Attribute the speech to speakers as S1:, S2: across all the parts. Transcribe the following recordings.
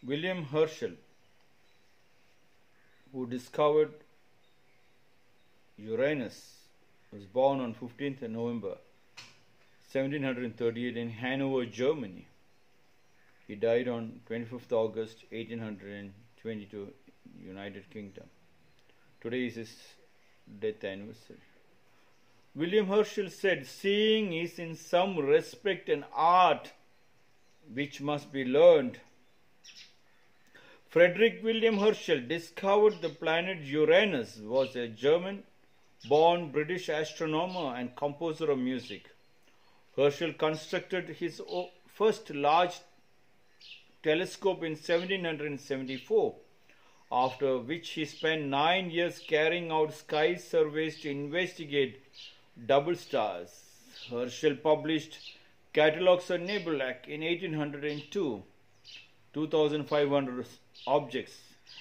S1: William Herschel, who discovered Uranus, was born on 15th November 1738 in Hanover, Germany. He died on 25th August 1822, United Kingdom. Today is his death anniversary. William Herschel said, "Seeing is in some respect an art which must be learned." Frederick William Herschel discovered the planet Uranus, was a German-born British astronomer and composer of music. Herschel constructed his first large telescope in 1774, after which he spent 9 years carrying out sky surveys to investigate double stars. Herschel published catalogues of nebulae in 1802, 2,500 objects,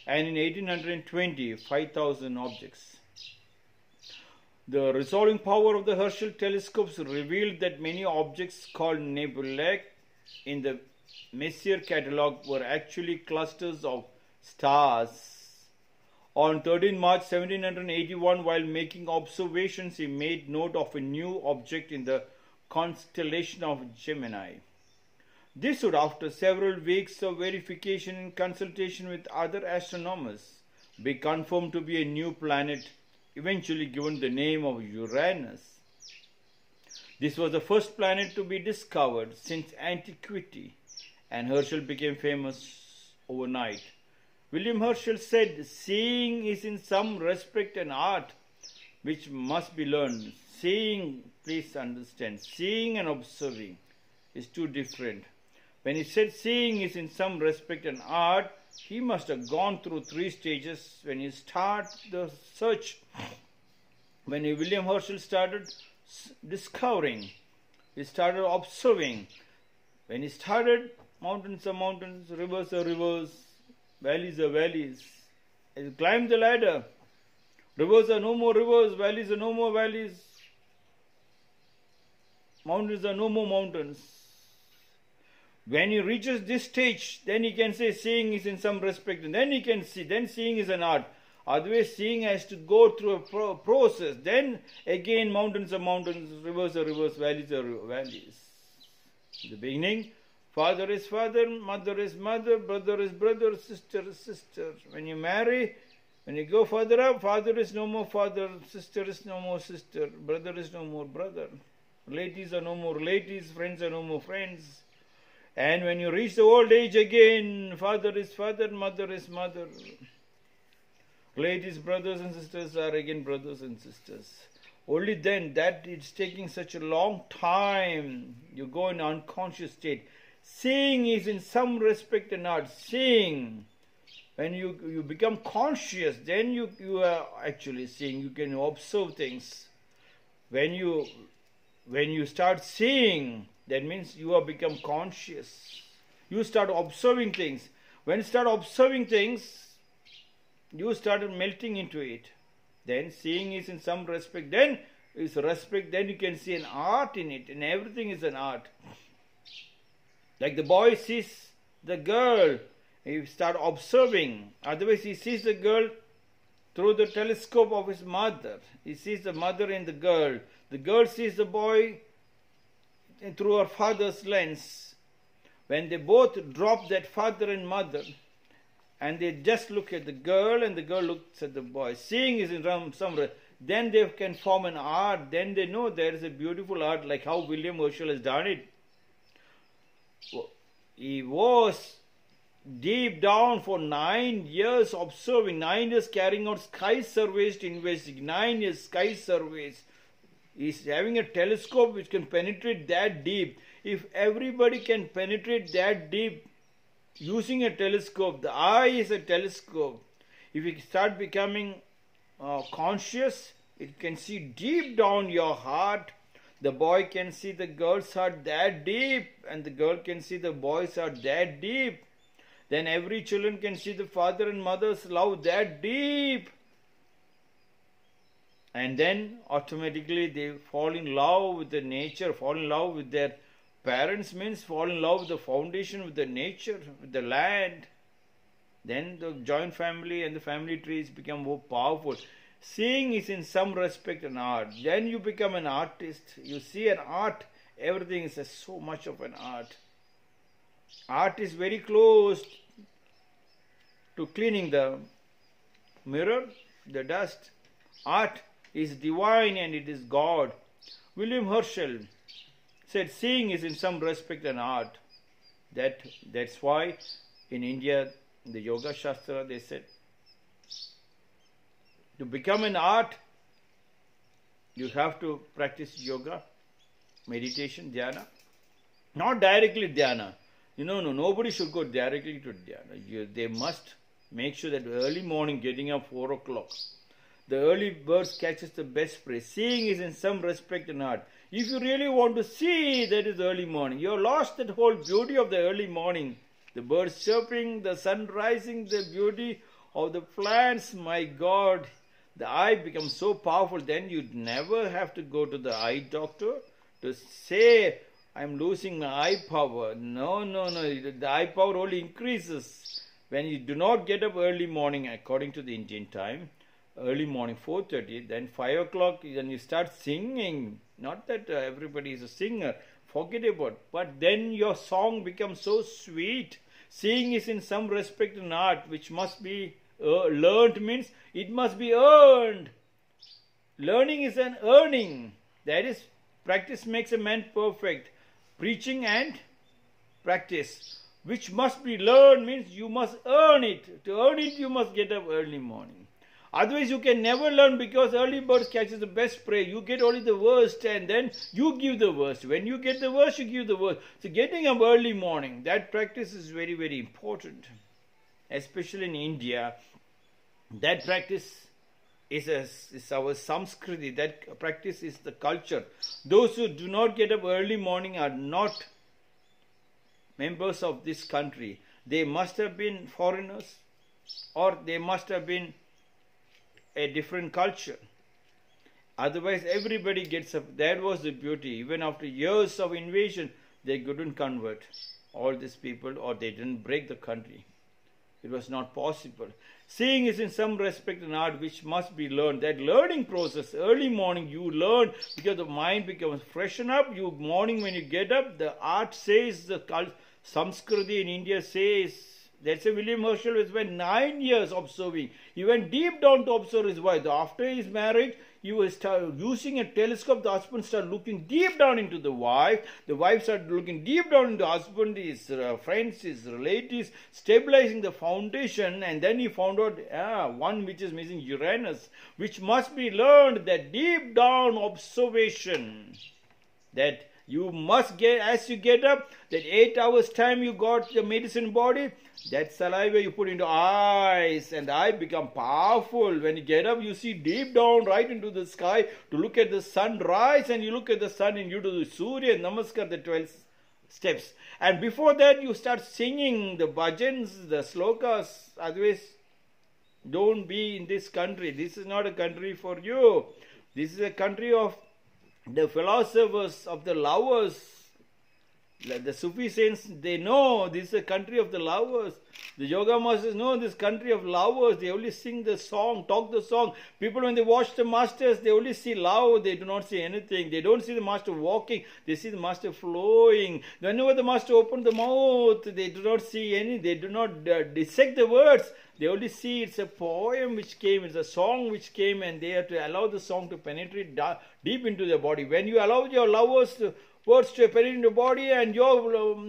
S1: and in 1820, 5,000 objects. The resolving power of the Herschel telescopes revealed that many objects called nebulae in the Messier catalogue were actually clusters of stars. On 13 March 1781, while making observations, he made note of a new object in the constellation of Gemini. This would, after several weeks of verification and consultation with other astronomers, be confirmed to be a new planet, eventually given the name of Uranus. This was the first planet to be discovered since antiquity, and Herschel became famous overnight. William Herschel said, "Seeing is in some respect an art which must be learned." Seeing, please understand, seeing and observing is two different. When he said seeing is in some respect an art, he must have gone through 3 stages. When he started the search, when William Herschel started discovering, he started observing. When he started, mountains are mountains, rivers are rivers, valleys are valleys. As he climbed the ladder, rivers are no more rivers, valleys are no more valleys, mountains are no more mountains. When he reaches this stage, then he can say seeing is in some respect, and then he can see, then seeing is an art. Otherwise, seeing has to go through a process. Then again, mountains are mountains, rivers are rivers, valleys are valleys. In the beginning, father is father, mother is mother, brother is brother, sister is sister. When you marry, when you go further up, father is no more father, sister is no more sister, brother is no more brother, relatives are no more relatives, friends are no more friends. And when you reach the old age again, father is father, mother is mother. Relatives, brothers and sisters are again brothers and sisters. Only then, that it's taking such a long time, you go in unconscious state. Seeing is in some respect an art. Seeing, when you become conscious, then you are actually seeing. You can observe things. When you start seeing, that means you have become conscious. You start observing things. When you start observing things, you started melting into it. Then seeing is in some respect. Then is respect. Then you can see an art in it. And everything is an art. Like the boy sees the girl. He start observing. Otherwise he sees the girl through the telescope of his mother. He sees the mother in the girl. The girl sees the boy through her father's lens. When they both drop that father and mother, and they just look at the girl and the girl looks at the boy, seeing is in some way, then they can form an art. Then they know there is a beautiful art, like how William Herschel has done it. He was deep down for 9 years observing, 9 years carrying out sky surveys to investigate, 9 years sky surveys. He's having a telescope which can penetrate that deep. If everybody can penetrate that deep using a telescope, the eye is a telescope. If you start becoming conscious, it can see deep down your heart. The boy can see the girl's heart that deep, and the girl can see the boy's heart that deep. Then every children can see the father and mother's love that deep. And then automatically they fall in love with the nature, fall in love with their parents, means fall in love with the foundation, with the nature, with the land. Then the joint family and the family trees become more powerful. Seeing is in some respect an art. Then you become an artist. You see an art. Everything is so much of an art. Art is very close to cleaning the mirror, the dust. Art is divine and it is God. William Herschel said seeing is in some respect an art. That's why in India, the Yoga Shastra, they said, to become an art, you have to practice yoga, meditation, dhyana. Not directly dhyana. Nobody should go directly to dhyana. They must make sure that early morning, getting up 4 o'clock, the early birds catches the best prey. Seeing is in some respect an art. If you really want to see, that is early morning. You have lost that whole beauty of the early morning. The birds chirping, the sun rising, the beauty of the plants. My God, the eye becomes so powerful. Then you never have to go to the eye doctor to say, I'm losing my eye power. No. The eye power only increases when you do not get up early morning according to the Indian time. Early morning, 4:30, then 5 o'clock, then you start singing. Not that everybody is a singer, forget about it. But then your song becomes so sweet. Seeing is in some respect an art which must be learned, means it must be earned. Learning is an earning. That is, practice makes a man perfect. Preaching and practice, which must be learned, means you must earn it. To earn it, you must get up early morning. Otherwise, you can never learn, because early birds catches the best prey. You get only the worst and then you give the worst. When you get the worst, you give the worst. So getting up early morning, that practice is very, very important. Especially in India, that practice is our Samskriti. That practice is the culture. Those who do not get up early morning are not members of this country. They must have been foreigners, or they must have been a different culture. Otherwise, everybody gets up. That was the beauty. Even after years of invasion, they couldn't convert all these people, or they didn't break the country. It was not possible. Seeing is in some respect an art which must be learned. That learning process, early morning you learn, because the mind becomes freshen up. Morning when you get up, the art says, the Samskriti in India says, that's a William Herschel who spent 9 years observing. He went deep down to observe his wife. After his marriage, he was using a telescope. The husband started looking deep down into the wife. The wife started looking deep down into the husband, his friends, his relatives, stabilizing the foundation. And then he found out one which is missing, Uranus, which must be learned, that deep down observation. That you must get, as you get up, that 8 hours time you got the medicine body, that saliva you put into eyes, and the eye become powerful. When you get up, you see deep down right into the sky to look at the sunrise, and you look at the sun and you do the Surya Namaskar, the 12 steps. And before that, you start singing the bhajans, the slokas. Otherwise, don't be in this country. This is not a country for you. This is a country of the philosophers, of the lovers. Like the Sufi saints, they know this is a country of the lovers. The yoga masters know this country of lovers. They only sing the song, talk the song. People, when they watch the masters, they only see love. They do not see anything. They don't see the master walking. They see the master flowing. Whenever the master opened the mouth, they do not see any. They do not dissect the words. They only see it's a poem which came, it's a song which came, and they have to allow the song to penetrate deep into their body. When you allow your lovers words to penetrate into the body, and your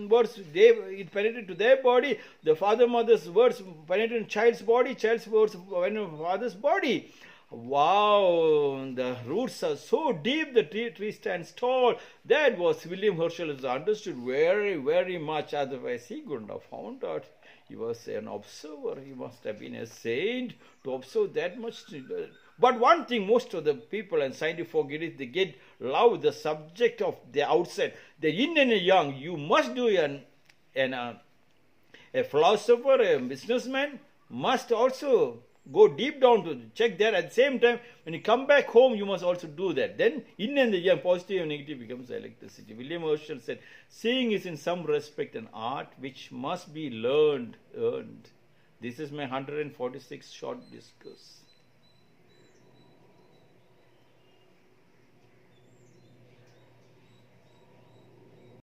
S1: words, it penetrate to their body, the father, mother's words penetrate in child's body, child's words penetrate in father's body. Wow, the roots are so deep, the tree stands tall. That was William Herschel has understood very, very much. Otherwise, he couldn't have found out. He was an observer. He must have been a saint to observe that much. But one thing most of the people and scientists forget is they get love the subject of the outset. The yin and the yang. You must do a philosopher, a businessman must also go deep down to check that. At the same time, when you come back home, you must also do that. Then yin and the yang, positive and negative, becomes electricity. William Herschel said, seeing is in some respect an art which must be learned, earned. This is my 146 short discourse.